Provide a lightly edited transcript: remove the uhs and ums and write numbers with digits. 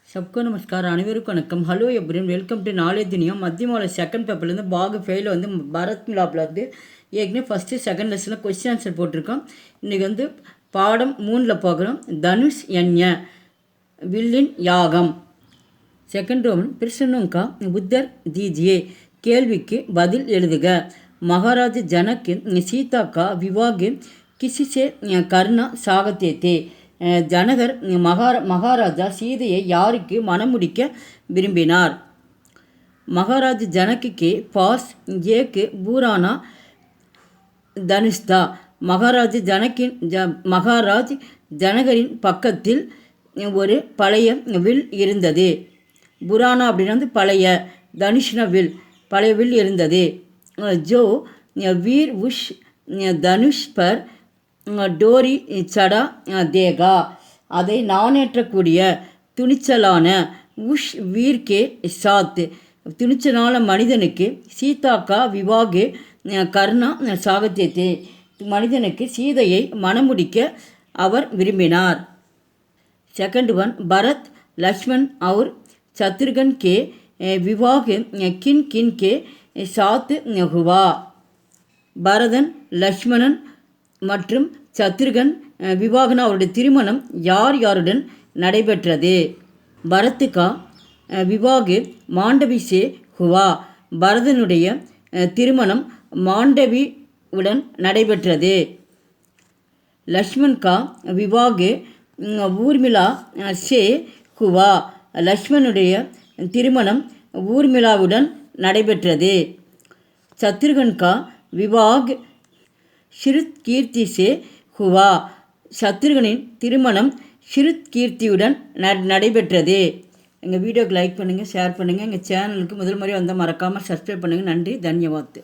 सबको नमस्कार अनेवरुक्कुम वणक्कम hello everyone welcome to knowledge दुनिया मध्यमावளி செகண்ட் பேப்பர்லேருந்து பாக ஃபெயில் வந்து பரத் மிலாப்பில் வந்து ஏற்கனவே ஃபஸ்ட்டு செகண்ட் லெசனில் கொஸ்டின் ஆன்சர் போட்டிருக்கோம். இன்றைக்கி வந்து பாடம் 3ல் பார்க்குறோம். தனுஷ் யஞ்ஞ வில்லின் யாகம். செகண்ட் ரோமன் பிரச்சனுங்கா புத்தர் दीजिए கேள்விக்கு பதில் எழுதுக. மகாராஜ ஜனக் சீதா का विवाह किसी से करना चाहते थे. ஜனகர் மகாராஜா சீதையை யாருக்கு மணமுடிக்க விரும்பினார். மகாராஜ் ஜனக்கு பாஸ் ஏக் பூரானா தனுஷ் தா. மகாராஜ் ஜனகரின் பக்கத்தில் ஒரு பழைய வில் இருந்தது. புரானா அப்படின்னா வந்து பழைய, தனுஷ்னா வில், பழைய வில் இருந்தது. ஜோ வீர் உஷ் தனுஷ் பர் டோரி சடா தேகா. அதை நானேற்றக்கூடிய துணிச்சலான உஷ் வீர்கே சாத் துணிச்சலான மனிதனுக்கு சீதாக்கா விவாகே கர்ணா சாகத்தியத்தே மனிதனுக்கு சீதையை மணமுடிக்க அவர் விரும்பினார். செகண்ட் ஒன் பரத் லக்ஷ்மண் और शत्रुघ्न के विवाह किन किन के साथ हुआ. பரதன், லக்ஷ்மணன் மற்றும் சத்ருகன் விவாகன அவருடைய திருமணம் யார் யாருடன் நடைபெற்றது. பரத்துக்கா விவாக மாண்டவி சே ஹுவா. பரதனுடைய திருமணம் மாண்டவி உடன் நடைபெற்றது. லக்ஷ்மண்கா விவாக ஊர்மிளா சே ஹுவா. லக்ஷ்மணுடைய திருமணம் ஊர்மிளாவுடன் நடைபெற்றது. சத்ருகன்கா விவாக் ஷிருத் கீர்த்தி சே ஹுவா. சத்ருகனின் திருமணம் ஷிருத் கீர்த்தியுடன் நடைபெற்றது. எங்கள் வீடியோக்கு லைக் பண்ணுங்கள், ஷேர் பண்ணுங்கள். எங்கள் சேனலுக்கு முதல் முறை வந்தால் மறக்காமல் சப்ஸ்கிரைப் பண்ணுங்கள். நன்றி, தன்யவாத்.